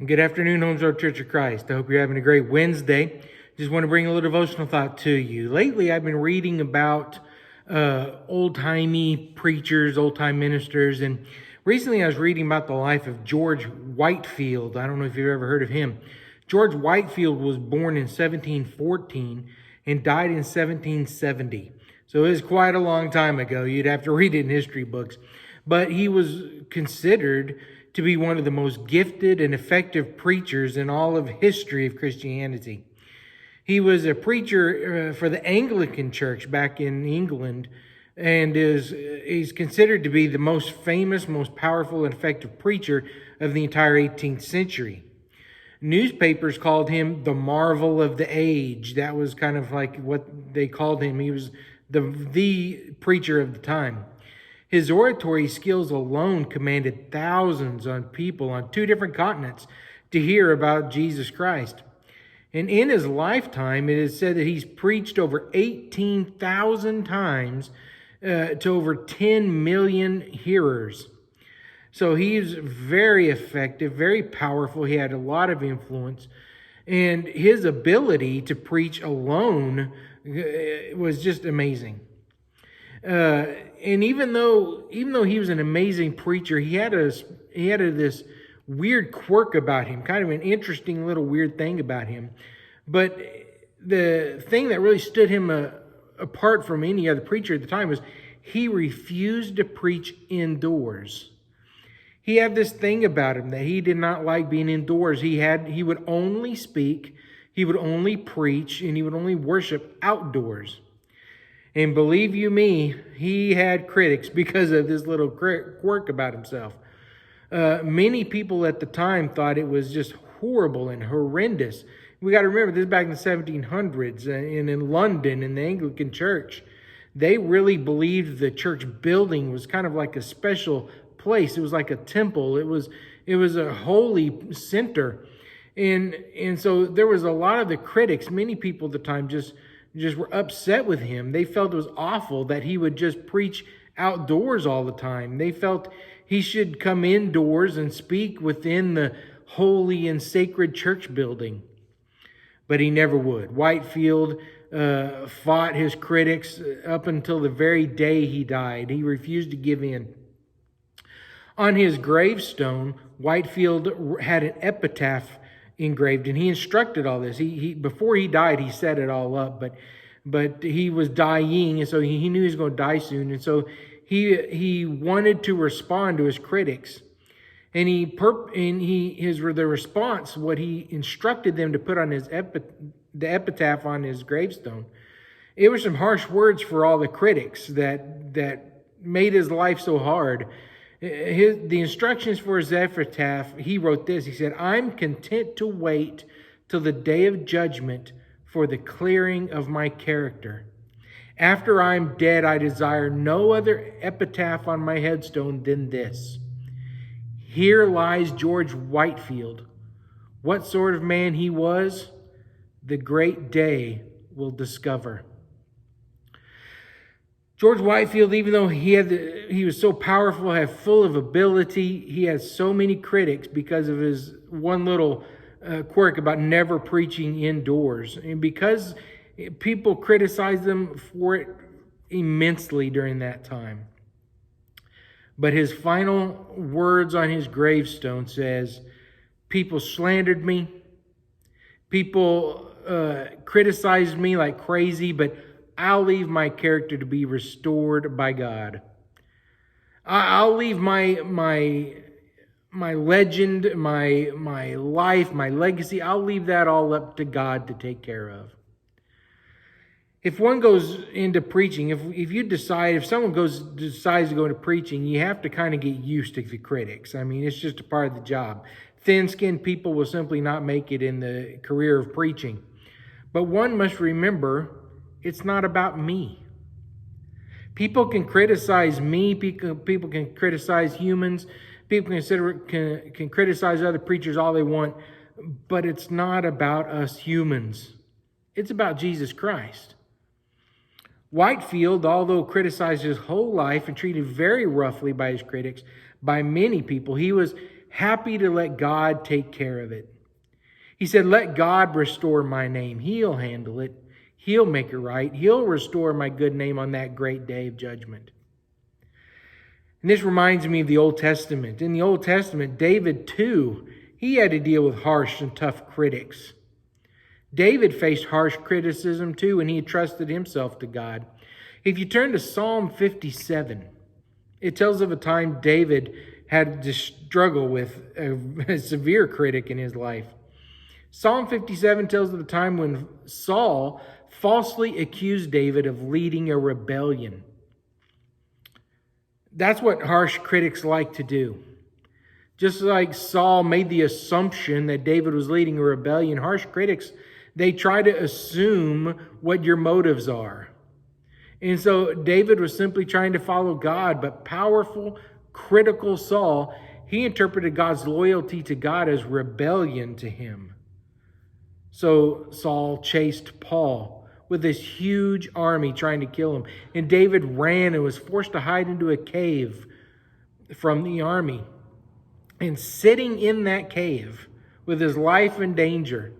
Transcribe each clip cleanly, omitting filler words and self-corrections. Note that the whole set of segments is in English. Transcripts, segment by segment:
Good afternoon, Homes Road Church of Christ. I hope you're having a great Wednesday. Just want to bring a little devotional thought to you. Lately, I've been reading about old-timey preachers, old-time ministers, and recently I was reading about the life of George Whitefield. I don't know if you've ever heard of him. George Whitefield was born in 1714 and died in 1770. So it was quite a long time ago. You'd have to read it in history books. But he was considered to be one of the most gifted and effective preachers in all of history of Christianity. He was a preacher for the Anglican Church back in England, and he's considered to be the most famous, most powerful, and effective preacher of the entire 18th century. Newspapers called him the marvel of the age. That was kind of like what they called him. He was the preacher of the time. His oratory skills alone commanded thousands of people on 2 different continents to hear about Jesus Christ. And in his lifetime, it is said that he's preached over 18,000 times to over 10 million hearers. So he's very effective, very powerful. He had a lot of influence. And his ability to preach alone was just amazing. And even though he was an amazing preacher, he had this weird quirk about him, kind of an interesting little weird thing about him. But the thing that really stood him apart from any other preacher at the time was he refused to preach indoors. He had this thing about him that he did not like being indoors. He would only speak, he would only preach, and he would only worship outdoors. And believe you me, he had critics because of this little quirk about himself. Many people at the time thought it was just horrible and horrendous. We got to remember, this is back in the 1700s, and in London, in the Anglican Church. They really believed the church building was kind of like a special place. It was like a temple. It was a holy center. And so there was a lot of the critics, many people at the time just were upset with him. They felt it was awful that he would just preach outdoors all the time. They felt he should come indoors and speak within the holy and sacred church building. But he never would. Whitefield fought his critics up until the very day he died. He refused to give in. On his gravestone, Whitefield had an epitaph engraved, and he instructed all this. He before he died, he set it all up, but he was dying, and so he knew he was going to die soon, and so he wanted to respond to his critics, and the response, what he instructed them to put on the epitaph on his gravestone, it were some harsh words for all the critics that made his life so hard. The instructions for his epitaph, he wrote this. He said, "I'm content to wait till the day of judgment for the clearing of my character. After I'm dead, I desire no other epitaph on my headstone than this. Here lies George Whitefield. What sort of man he was, the great day will discover." George Whitefield, even though he was so powerful, had full of ability, he had so many critics because of his one little quirk about never preaching indoors. And because people criticized him for it immensely during that time. But his final words on his gravestone says, "People slandered me. People criticized me like crazy, but I'll leave my character to be restored by God. I'll leave my legend, my life, my legacy, I'll leave that all up to God to take care of." If one goes into preaching, if someone decides to go into preaching, you have to kind of get used to the critics. I mean, it's just a part of the job. Thin-skinned people will simply not make it in the career of preaching. But one must remember, it's not about me. People can criticize me. People can criticize humans. People can criticize other preachers all they want. But it's not about us humans. It's about Jesus Christ. Whitefield, although criticized his whole life and treated very roughly by his critics, by many people, he was happy to let God take care of it. He said, let God restore my name. He'll handle it. He'll make it right. He'll restore my good name on that great day of judgment. And this reminds me of the Old Testament. In the Old Testament, David too, he had to deal with harsh and tough critics. David faced harsh criticism too, and he trusted himself to God. If you turn to Psalm 57, it tells of a time David had to struggle with a severe critic in his life. Psalm 57 tells of the time when Saul falsely accused David of leading a rebellion. That's what harsh critics like to do. Just like Saul made the assumption that David was leading a rebellion, harsh critics, they try to assume what your motives are. And so David was simply trying to follow God, but powerful, critical Saul, he interpreted God's loyalty to God as rebellion to him. So Saul chased Paul with this huge army trying to kill him. And David ran and was forced to hide into a cave from the army. And sitting in that cave with his life in danger,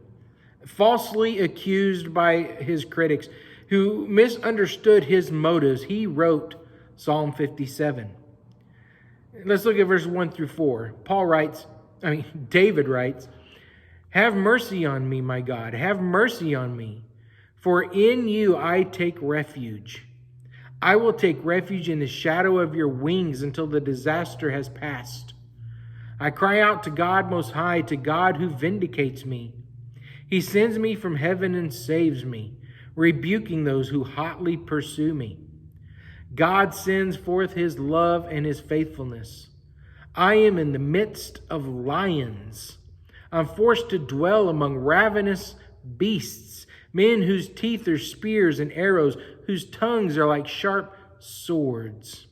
falsely accused by his critics who misunderstood his motives, he wrote Psalm 57. Let's look at verses 1 through 4. David writes, have mercy on me, my God. Have mercy on me. For in you I take refuge. I will take refuge in the shadow of your wings until the disaster has passed. I cry out to God Most High, to God who vindicates me. He sends me from heaven and saves me, rebuking those who hotly pursue me. God sends forth his love and his faithfulness. I am in the midst of lions. I'm forced to dwell among ravenous beasts, men whose teeth are spears and arrows, whose tongues are like sharp swords.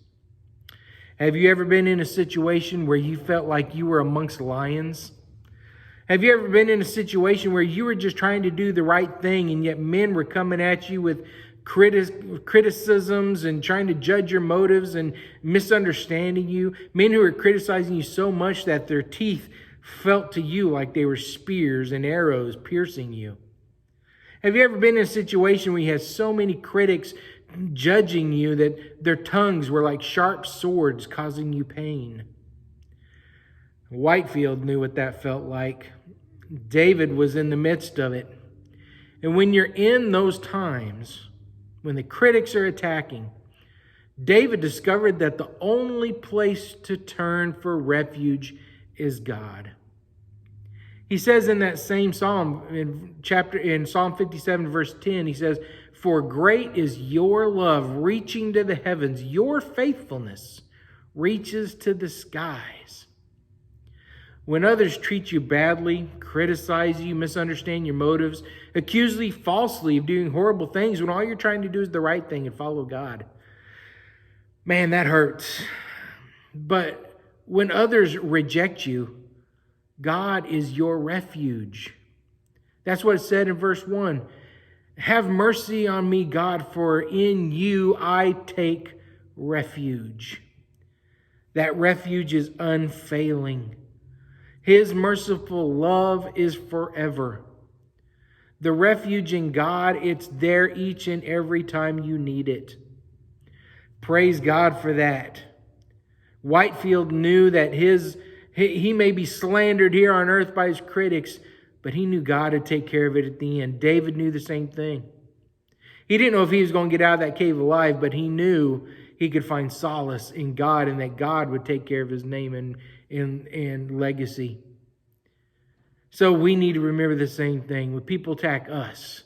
Have you ever been in a situation where you felt like you were amongst lions? Have you ever been in a situation where you were just trying to do the right thing and yet men were coming at you with criticisms and trying to judge your motives and misunderstanding you? Men who were criticizing you so much that their teeth felt to you like they were spears and arrows piercing you. Have you ever been in a situation where you had so many critics judging you that their tongues were like sharp swords causing you pain? Whitefield knew what that felt like. David was in the midst of it. And when you're in those times, when the critics are attacking, David discovered that the only place to turn for refuge is God. He says in that same psalm, in Psalm 57, verse 10, he says, for great is your love reaching to the heavens. Your faithfulness reaches to the skies. When others treat you badly, criticize you, misunderstand your motives, accuse you falsely of doing horrible things, when all you're trying to do is the right thing and follow God, man, that hurts. But when others reject you, God is your refuge. That's what it said in verse 1. Have mercy on me, God, for in you I take refuge. That refuge is unfailing. His merciful love is forever. The refuge in God, it's there each and every time you need it. Praise God for that. Whitefield knew that he may be slandered here on earth by his critics, but he knew God would take care of it at the end. David knew the same thing. He didn't know if he was going to get out of that cave alive, but he knew he could find solace in God and that God would take care of his name and legacy. So we need to remember the same thing. When people attack us,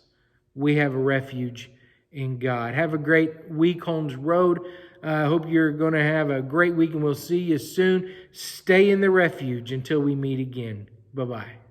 we have a refuge in God. Have a great week, Holmes Road. I hope you're going to have a great week, and we'll see you soon. Stay in the refuge until we meet again. Bye-bye.